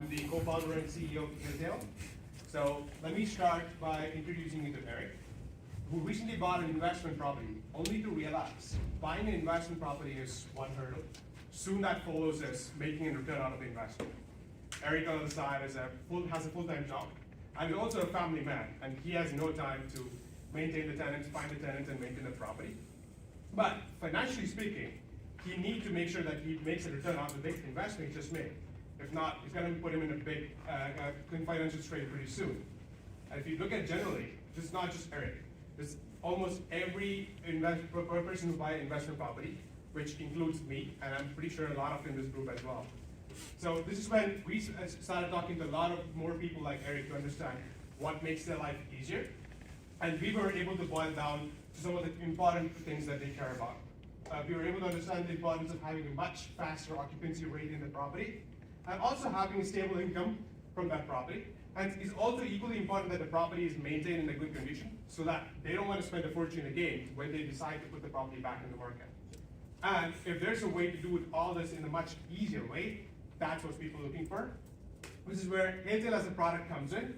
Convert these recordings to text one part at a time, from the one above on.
I'm the co-founder and CEO of Haletale. So let me start by introducing you to Eric, who recently bought an investment property, only to realize buying an investment property is one hurdle. Soon that follows is making a return out of the investment. Eric, on the other side, has a full-time job, and is also a family man, and he has no time to maintain the tenants, find the tenants, and maintain the property. But financially speaking, he needs to make sure that he makes a return on the big investment he just made. If not, it's going to put him in a big financial strain pretty soon. And if you look at generally, this is not just Eric. This almost every person who buys investment property, which includes me, and I'm pretty sure a lot of in this group as well. So this is when we started talking to a lot of more people like Eric to understand what makes their life easier. And we were able to boil down to some of the important things that they care about. We were able to understand the importance of having a much faster occupancy rate in the property, and also having a stable income from that property. And it's also equally important that the property is maintained in a good condition so that they don't want to spend a fortune again when they decide to put the property back in the market. And if there's a way to do all this in a much easier way, that's what people are looking for. This is where Haletale as a product comes in.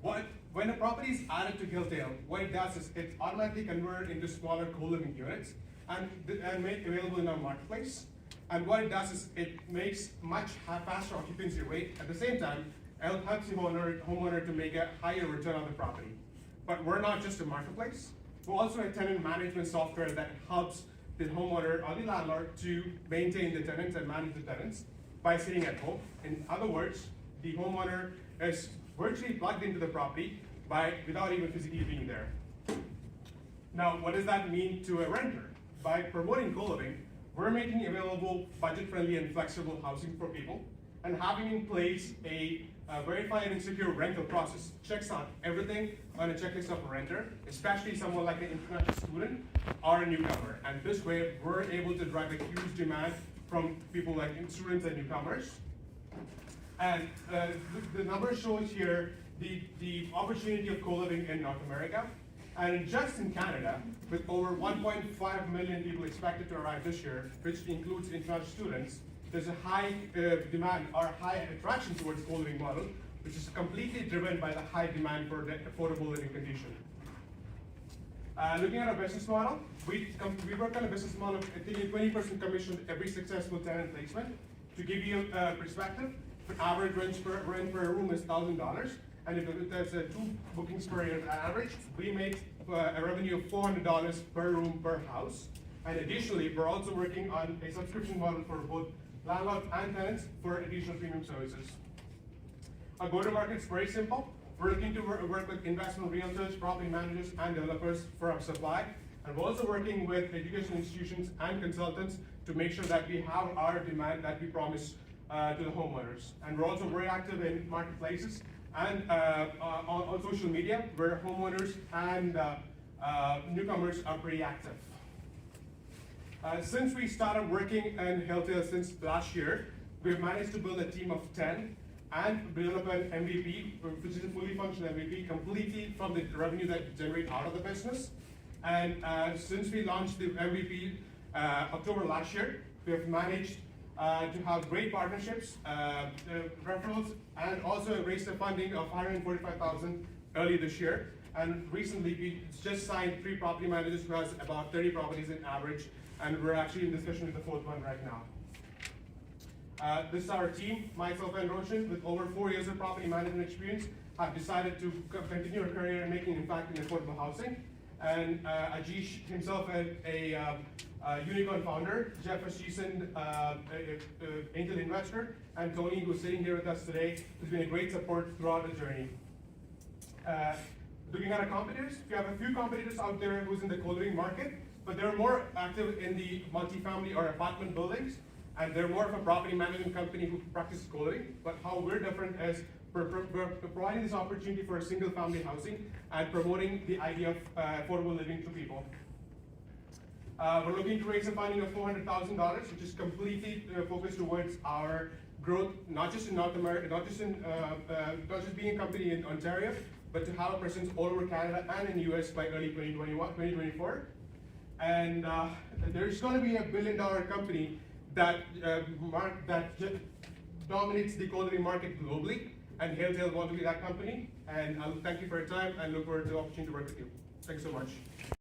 When a property is added to Haletale, what it does is it automatically converts into smaller co-living units and made available in our marketplace. And what it does is it makes much faster occupancy rate. At the same time, it helps the homeowner to make a higher return on the property. But we're not just a marketplace. We're also a tenant management software that helps the homeowner or the landlord to maintain the tenants and manage the tenants by sitting at home. In other words, the homeowner is virtually plugged into the property without even physically being there. Now, what does that mean to a renter? By promoting co-living, we're making available budget-friendly and flexible housing for people, and having in place a verified and secure rental process checks out everything on a checklist of a renter, especially someone like an international student or a newcomer. And this way, we're able to drive a huge demand from people like students and newcomers. And the number shows here the opportunity of co-living in North America. And just in Canada, with over 1.5 million people expected to arrive this year, which includes international students, there's a high demand or high attraction towards co-living model, which is completely driven by the high demand for the affordable living condition. Looking at our business model, we work on a business model of taking 20% commission every successful tenant placement. To give you a perspective, the average rent per room is $1,000. And if there's 2 bookings per year average, we make a revenue of $400 per room per house. And additionally, we're also working on a subscription model for both landlords and tenants for additional premium services. Our go-to-market is very simple. We're looking to work with investment realtors, property managers, and developers for our supply. And we're also working with education institutions and consultants to make sure that we have our demand that we promise to the homeowners. And we're also very active in marketplaces and on social media, where homeowners and newcomers are pretty active. Since we started working in Haletale since last year, we've managed to build a team of 10 and develop an MVP, which is a fully functional MVP, completely from the revenue that we generate out of the business. And since we launched the MVP October last year, we have managed to have great partnerships, referrals, and also raised the funding of $145,000 early this year. And recently, we just signed 3 property managers who has about 30 properties in average, and we're actually in discussion with the 4th one right now. This is our team. Myself and Roshan, with over 4 years of property management experience, have decided to continue our career in making impact in affordable housing. And Ajish himself, a unicorn founder, Jeff, a seasoned angel investor, and Tony, who's sitting here with us today, has been a great support throughout the journey. Looking at our competitors, we have a few competitors out there who's in the co-living market, but they're more active in the multifamily or apartment buildings, and they're more of a property management company who practices co-living. But how we're different is we're providing this opportunity for a single family housing and promoting the idea of affordable living to people. We're looking to raise a funding of $400,000, which is completely focused towards our growth, not just in North America, not just being a company in Ontario, but to have a presence all over Canada and in the US by early 2024. And there's going to be a $1 billion company that dominates the co-living market globally, and Haletale want to be that company. And I'll thank you for your time and look forward to the opportunity to work with you. Thank you so much.